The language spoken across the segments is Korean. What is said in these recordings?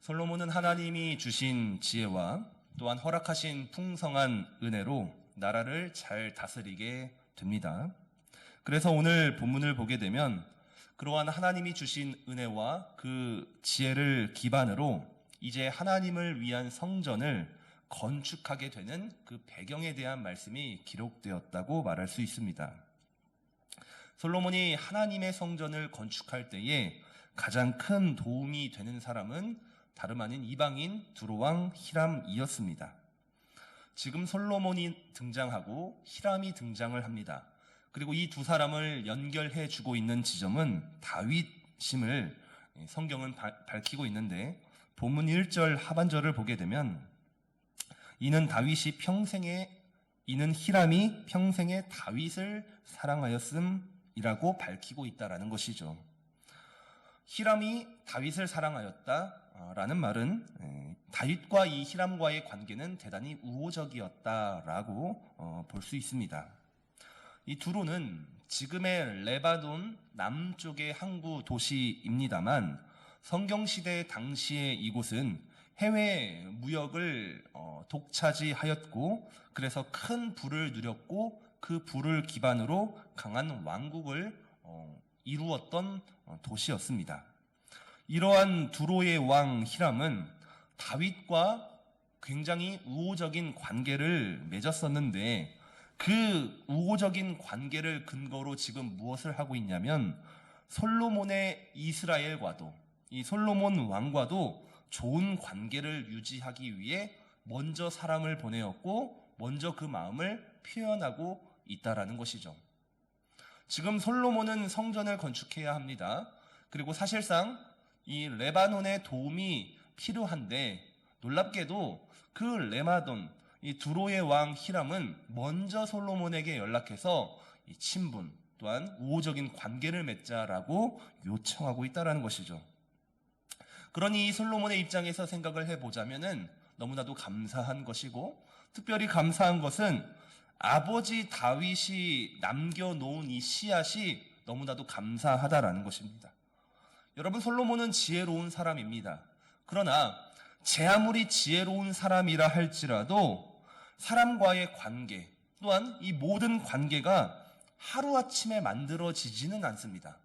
솔로몬은 하나님이 주신 지혜와 또한 허락하신 풍성한 은혜로 나라를 잘 다스리게 됩니다. 그래서 오늘 본문을 보게 되면 그러한 하나님이 주신 은혜와 그 지혜를 기반으로 이제 하나님을 위한 성전을 건축하게 되는 그 배경에 대한 말씀이 기록되었다고 말할 수 있습니다. 솔로몬이 하나님의 성전을 건축할 때에 가장 큰 도움이 되는 사람은 다름 아닌 이방인 두로왕 히람이었습니다. 지금 솔로몬이 등장하고 히람이 등장을 합니다. 그리고 이 두 사람을 연결해 주고 있는 지점은 다윗임을 성경은 밝히고 있는데 본문 1절 하반절을 보게 되면 이는 히람이 평생에 다윗을 사랑하였음이라고 밝히고 있다라는 것이죠. 히람이 다윗을 사랑하였다라는 말은 다윗과 이 히람과의 관계는 대단히 우호적이었다라고 볼 수 있습니다. 이 두로는 지금의 레바논 남쪽의 항구 도시입니다만 성경시대 당시의 이곳은 해외 무역을 독차지하였고 그래서 큰 부를 누렸고 그 부를 기반으로 강한 왕국을 이루었던 도시였습니다. 이러한 두로의 왕 히람은 다윗과 굉장히 우호적인 관계를 맺었었는데 그 우호적인 관계를 근거로 지금 무엇을 하고 있냐면 솔로몬의 이스라엘과도 이 솔로몬 왕과도 좋은 관계를 유지하기 위해 먼저 사람을 보내었고 먼저 그 마음을 표현하고 있다라는 것이죠. 지금 솔로몬은 성전을 건축해야 합니다. 그리고 사실상 이 레바논의 도움이 필요한데 놀랍게도 그 레바논 이 두로의 왕 히람은 먼저 솔로몬에게 연락해서 이 친분 또한 우호적인 관계를 맺자라고 요청하고 있다는 것이죠. 그러니 이 솔로몬의 입장에서 생각을 해보자면은 너무나도 감사한 것이고 특별히 감사한 것은 아버지 다윗이 남겨놓은 이 씨앗이 너무나도 감사하다라는 것입니다. 여러분 솔로몬은 지혜로운 사람입니다. 그러나 제 아무리 지혜로운 사람이라 할지라도 사람과의 관계 또한 이 모든 관계가 하루아침에 만들어지지는 않습니다.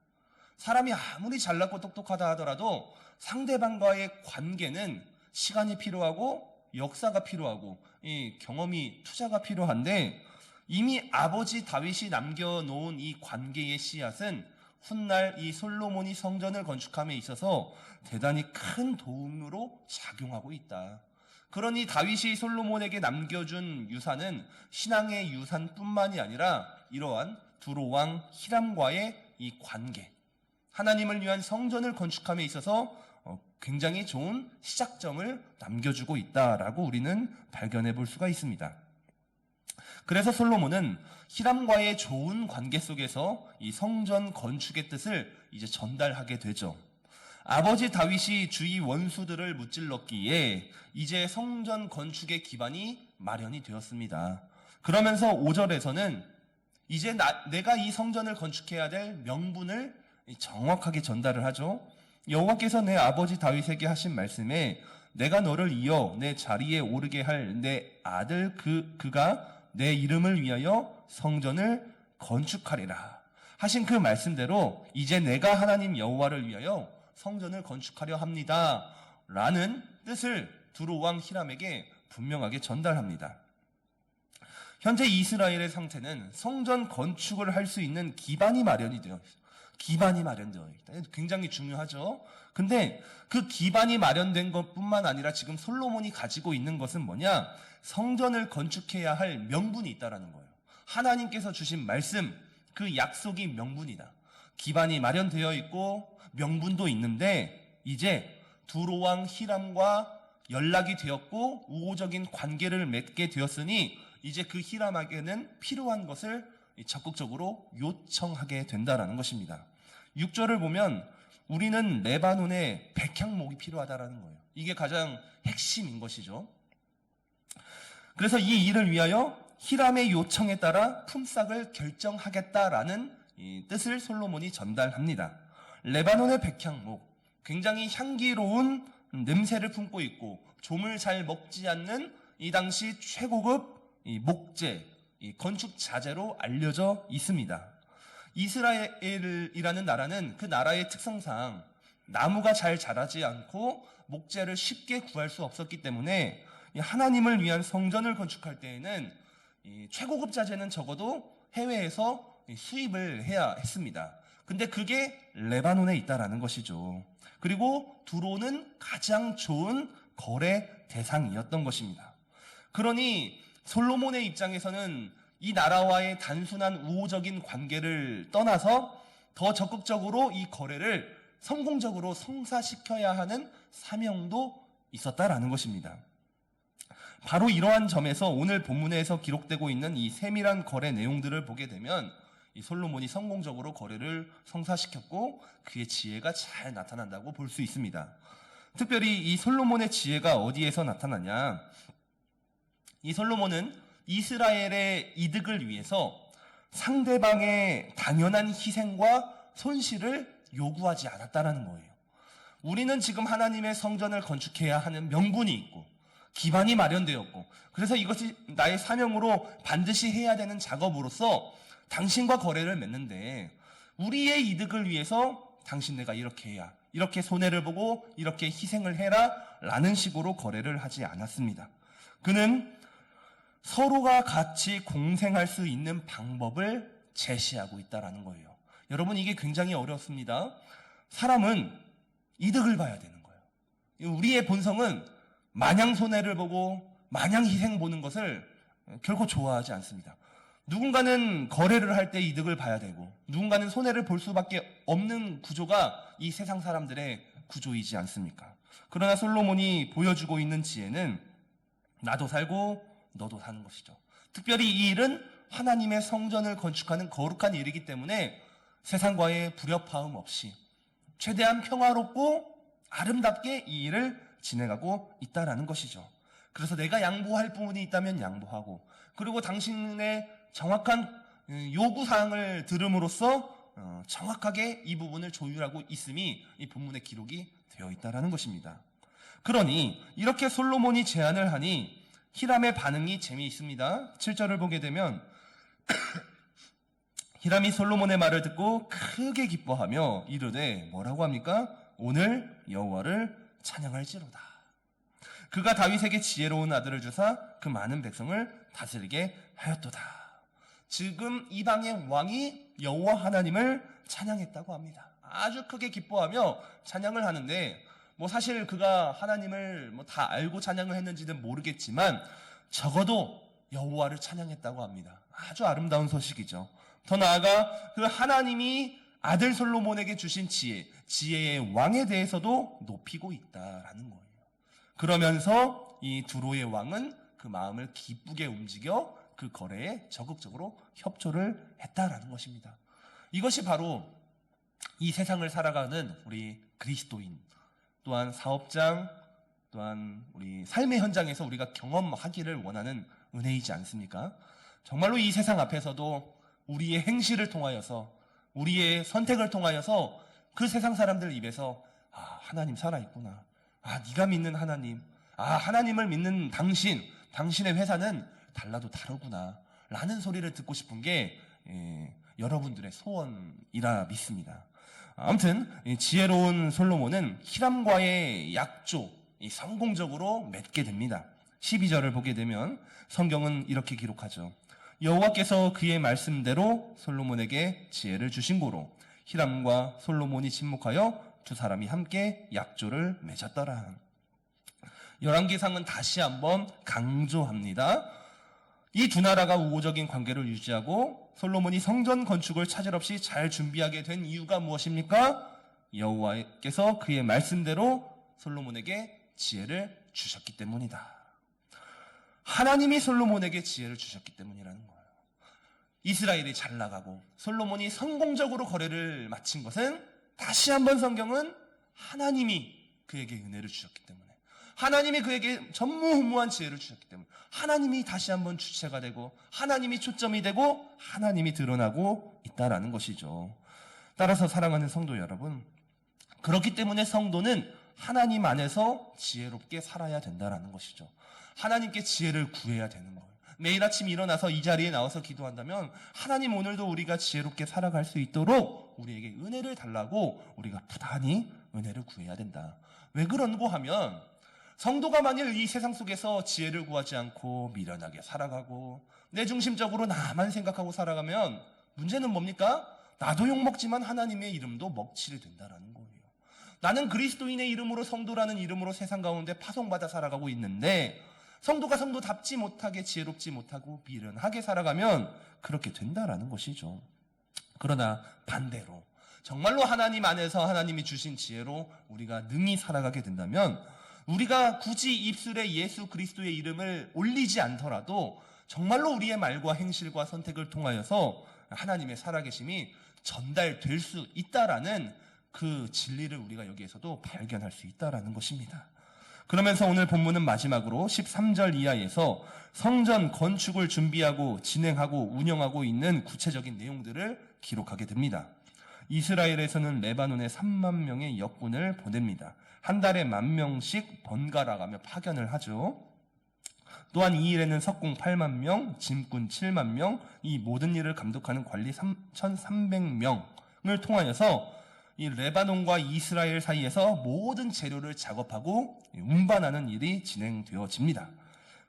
사람이 아무리 잘났고 똑똑하다 하더라도 상대방과의 관계는 시간이 필요하고 역사가 필요하고 이 경험이 투자가 필요한데 이미 아버지 다윗이 남겨놓은 이 관계의 씨앗은 훗날 이 솔로몬이 성전을 건축함에 있어서 대단히 큰 도움으로 작용하고 있다. 그러니 다윗이 솔로몬에게 남겨준 유산은 신앙의 유산뿐만이 아니라 이러한 두로왕 히람과의 이 관계, 하나님을 위한 성전을 건축함에 있어서 굉장히 좋은 시작점을 남겨주고 있다라고 우리는 발견해 볼 수가 있습니다. 그래서 솔로몬은 히람과의 좋은 관계 속에서 이 성전 건축의 뜻을 이제 전달하게 되죠. 아버지 다윗이 주위 원수들을 무찔렀기에 이제 성전 건축의 기반이 마련이 되었습니다. 그러면서 5절에서는 이제 내가 이 성전을 건축해야 될 명분을 정확하게 전달을 하죠. 여호와께서 내 아버지 다윗에게 하신 말씀에 내가 너를 이어 내 자리에 오르게 할 내 아들 그가 내 이름을 위하여 성전을 건축하리라 하신 그 말씀대로 이제 내가 하나님 여호와를 위하여 성전을 건축하려 합니다 라는 뜻을 두로왕 히람에게 분명하게 전달합니다. 현재 이스라엘의 상태는 성전 건축을 할 수 있는 기반이 마련되어 있다. 굉장히 중요하죠. 근데 그 기반이 마련된 것뿐만 아니라 지금 솔로몬이 가지고 있는 것은 뭐냐? 성전을 건축해야 할 명분이 있다라는 거예요. 하나님께서 주신 말씀, 그 약속이 명분이다. 기반이 마련되어 있고 명분도 있는데 이제 두로왕 히람과 연락이 되었고 우호적인 관계를 맺게 되었으니 이제 그 히람에게는 필요한 것을 적극적으로 요청하게 된다라는 것입니다. 6절을 보면 우리는 레바논에 백향목이 필요하다라는 거예요. 이게 가장 핵심인 것이죠. 그래서 이 일을 위하여 히람의 요청에 따라 품삯을 결정하겠다라는 이 뜻을 솔로몬이 전달합니다. 레바논의 백향목, 굉장히 향기로운 냄새를 품고 있고 좀을 잘 먹지 않는 이 당시 최고급 이 목재, 이 건축 자재로 알려져 있습니다. 이스라엘이라는 나라는 그 나라의 특성상 나무가 잘 자라지 않고 목재를 쉽게 구할 수 없었기 때문에 하나님을 위한 성전을 건축할 때에는 이 최고급 자재는 적어도 해외에서 수입을 해야 했습니다. 근데 그게 레바논에 있다라는 것이죠. 그리고 두로는 가장 좋은 거래 대상이었던 것입니다. 그러니 솔로몬의 입장에서는 이 나라와의 단순한 우호적인 관계를 떠나서 더 적극적으로 이 거래를 성공적으로 성사시켜야 하는 사명도 있었다라는 것입니다. 바로 이러한 점에서 오늘 본문에서 기록되고 있는 이 세밀한 거래 내용들을 보게 되면 이 솔로몬이 성공적으로 거래를 성사시켰고 그의 지혜가 잘 나타난다고 볼 수 있습니다. 특별히 이 솔로몬의 지혜가 어디에서 나타나냐? 이 솔로몬은 이스라엘의 이득을 위해서 상대방의 당연한 희생과 손실을 요구하지 않았다는 거예요. 우리는 지금 하나님의 성전을 건축해야 하는 명분이 있고 기반이 마련되었고 그래서 이것이 나의 사명으로 반드시 해야 되는 작업으로서 당신과 거래를 맺는데 우리의 이득을 위해서 당신 내가 이렇게 해야 이렇게 손해를 보고 이렇게 희생을 해라 라는 식으로 거래를 하지 않았습니다. 그는 서로가 같이 공생할 수 있는 방법을 제시하고 있다는 거예요. 여러분 이게 굉장히 어렵습니다. 사람은 이득을 봐야 되는 거예요. 우리의 본성은 마냥 손해를 보고 마냥 희생 보는 것을 결코 좋아하지 않습니다. 누군가는 거래를 할 때 이득을 봐야 되고 누군가는 손해를 볼 수밖에 없는 구조가 이 세상 사람들의 구조이지 않습니까? 그러나 솔로몬이 보여주고 있는 지혜는 나도 살고 너도 사는 것이죠. 특별히 이 일은 하나님의 성전을 건축하는 거룩한 일이기 때문에 세상과의 불협화음 없이 최대한 평화롭고 아름답게 이 일을 진행하고 있다라는 것이죠. 그래서 내가 양보할 부분이 있다면 양보하고 그리고 당신의 정확한 요구사항을 들음으로써 정확하게 이 부분을 조율하고 있음이 이 본문의 기록이 되어 있다라는 것입니다. 그러니 이렇게 솔로몬이 제안을 하니 히람의 반응이 재미있습니다. 7절을 보게 되면 히람이 솔로몬의 말을 듣고 크게 기뻐하며 이르되 뭐라고 합니까? 오늘 여호와를 찬양할지로다. 그가 다윗에게 지혜로운 아들을 주사 그 많은 백성을 다스리게 하였도다. 지금 이방의 왕이 여호와 하나님을 찬양했다고 합니다. 아주 크게 기뻐하며 찬양을 하는데 사실 그가 하나님을 다 알고 찬양을 했는지는 모르겠지만 적어도 여호와를 찬양했다고 합니다. 아주 아름다운 소식이죠. 더 나아가 그 하나님이 아들 솔로몬에게 주신 지혜의 왕에 대해서도 높이고 있다라는 거예요. 그러면서 이 두로의 왕은 그 마음을 기쁘게 움직여 그 거래에 적극적으로 협조를 했다라는 것입니다. 이것이 바로 이 세상을 살아가는 우리 그리스도인 또한 사업장 또한 우리 삶의 현장에서 우리가 경험하기를 원하는 은혜이지 않습니까? 정말로 이 세상 앞에서도 우리의 행실을 통하여서 우리의 선택을 통하여서 그 세상 사람들 입에서 하나님 살아있구나. 네가 믿는 하나님. 하나님을 믿는 당신의 회사는 달라도 다르구나. 라는 소리를 듣고 싶은 게 여러분들의 소원이라 믿습니다. 아무튼 지혜로운 솔로몬은 히람과의 약조 성공적으로 맺게 됩니다. 12절을 보게 되면 성경은 이렇게 기록하죠. 여호와께서 그의 말씀대로 솔로몬에게 지혜를 주신 고로 히람과 솔로몬이 침묵하여 두 사람이 함께 약조를 맺었더라. 열왕기상은 다시 한번 강조합니다. 이 두 나라가 우호적인 관계를 유지하고 솔로몬이 성전 건축을 차질 없이 잘 준비하게 된 이유가 무엇입니까? 여호와께서 그의 말씀대로 솔로몬에게 지혜를 주셨기 때문이다. 하나님이 솔로몬에게 지혜를 주셨기 때문이라는 거예요. 이스라엘이 잘 나가고 솔로몬이 성공적으로 거래를 마친 것은 다시 한번 성경은 하나님이 그에게 은혜를 주셨기 때문에 하나님이 그에게 전무후무한 지혜를 주셨기 때문에 하나님이 다시 한번 주체가 되고 하나님이 초점이 되고 하나님이 드러나고 있다라는 것이죠. 따라서 사랑하는 성도 여러분, 그렇기 때문에 성도는 하나님 안에서 지혜롭게 살아야 된다라는 것이죠. 하나님께 지혜를 구해야 되는 거예요. 매일 아침 일어나서 이 자리에 나와서 기도한다면 하나님 오늘도 우리가 지혜롭게 살아갈 수 있도록 우리에게 은혜를 달라고 우리가 부단히 은혜를 구해야 된다. 왜 그런고 하면 성도가 만일 이 세상 속에서 지혜를 구하지 않고 미련하게 살아가고 내 중심적으로 나만 생각하고 살아가면 문제는 뭡니까? 나도 욕먹지만 하나님의 이름도 먹칠이 된다라는 거예요. 나는 그리스도인의 이름으로 성도라는 이름으로 세상 가운데 파송받아 살아가고 있는데 성도가 성도답지 못하게 지혜롭지 못하고 미련하게 살아가면 그렇게 된다라는 것이죠. 그러나 반대로 정말로 하나님 안에서 하나님이 주신 지혜로 우리가 능히 살아가게 된다면 우리가 굳이 입술에 예수 그리스도의 이름을 올리지 않더라도 정말로 우리의 말과 행실과 선택을 통하여서 하나님의 살아계심이 전달될 수 있다라는 그 진리를 우리가 여기에서도 발견할 수 있다라는 것입니다. 그러면서 오늘 본문은 마지막으로 13절 이하에서 성전 건축을 준비하고 진행하고 운영하고 있는 구체적인 내용들을 기록하게 됩니다. 이스라엘에서는 레바논에 3만 명의 역군을 보냅니다. 한 달에 1,000명씩 번갈아가며 파견을 하죠. 또한 이 일에는 석공 8만 명, 짐꾼 7만 명, 이 모든 일을 감독하는 관리 3,300명을 통하여서 이 레바논과 이스라엘 사이에서 모든 재료를 작업하고 운반하는 일이 진행되어집니다.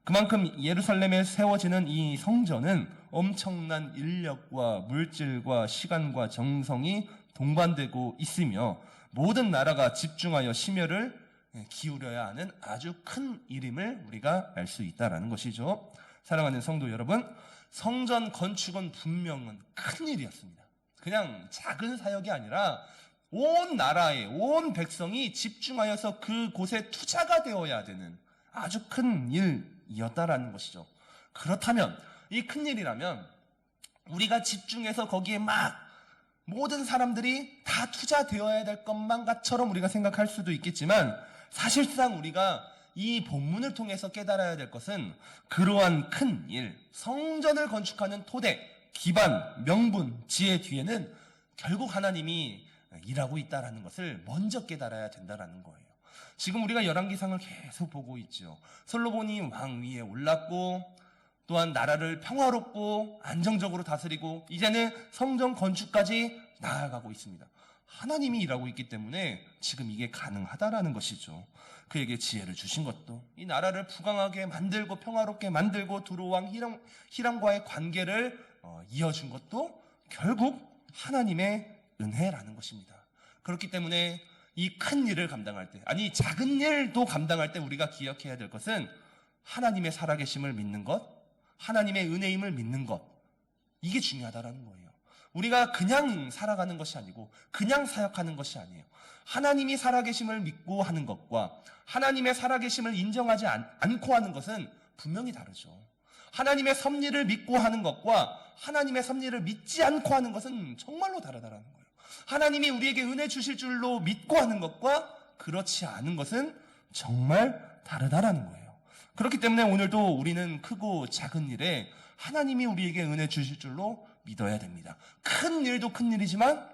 그만큼 예루살렘에 세워지는 이 성전은 엄청난 인력과 물질과 시간과 정성이 동반되고 있으며 모든 나라가 집중하여 심혈을 기울여야 하는 아주 큰 일임을 우리가 알 수 있다는 것이죠. 사랑하는 성도 여러분, 성전 건축은 분명한 큰 일이었습니다. 그냥 작은 사역이 아니라 온 나라의 온 백성이 집중하여서 그곳에 투자가 되어야 되는 아주 큰 일이었다라는 것이죠. 그렇다면 이 큰 일이라면 우리가 집중해서 거기에 막 모든 사람들이 다 투자되어야 될 것만처럼 우리가 생각할 수도 있겠지만 사실상 우리가 이 본문을 통해서 깨달아야 될 것은 그러한 큰 일, 성전을 건축하는 토대, 기반, 명분, 지혜 뒤에는 결국 하나님이 일하고 있다는 것을 먼저 깨달아야 된다는 거예요. 지금 우리가 열왕기상을 계속 보고 있죠. 솔로몬이 왕 위에 올랐고 또한 나라를 평화롭고 안정적으로 다스리고 이제는 성전 건축까지 나아가고 있습니다. 하나님이 일하고 있기 때문에 지금 이게 가능하다라는 것이죠. 그에게 지혜를 주신 것도 이 나라를 부강하게 만들고 평화롭게 만들고 두로왕 히람과의 관계를 이어준 것도 결국 하나님의 은혜라는 것입니다. 그렇기 때문에 이 큰 일을 감당할 때, 아니 작은 일도 감당할 때 우리가 기억해야 될 것은 하나님의 살아계심을 믿는 것, 하나님의 은혜임을 믿는 것, 이게 중요하다는 거예요. 우리가 그냥 살아가는 것이 아니고 그냥 사역하는 것이 아니에요. 하나님이 살아계심을 믿고 하는 것과 하나님의 살아계심을 인정하지 않고 하는 것은 분명히 다르죠. 하나님의 섭리를 믿고 하는 것과 하나님의 섭리를 믿지 않고 하는 것은 정말로 다르다는 거예요. 하나님이 우리에게 은혜 주실 줄로 믿고 하는 것과 그렇지 않은 것은 정말 다르다라는 거예요. 그렇기 때문에 오늘도 우리는 크고 작은 일에 하나님이 우리에게 은혜 주실 줄로 믿어야 됩니다. 큰 일도 큰 일이지만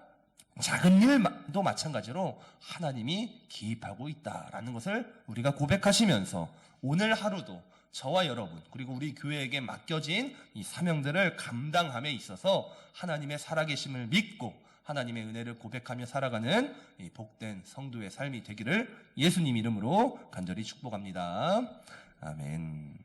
작은 일도 마찬가지로 하나님이 개입하고 있다라는 것을 우리가 고백하시면서 오늘 하루도 저와 여러분 그리고 우리 교회에게 맡겨진 이 사명들을 감당함에 있어서 하나님의 살아계심을 믿고 하나님의 은혜를 고백하며 살아가는 이 복된 성도의 삶이 되기를 예수님 이름으로 간절히 축복합니다. 아멘.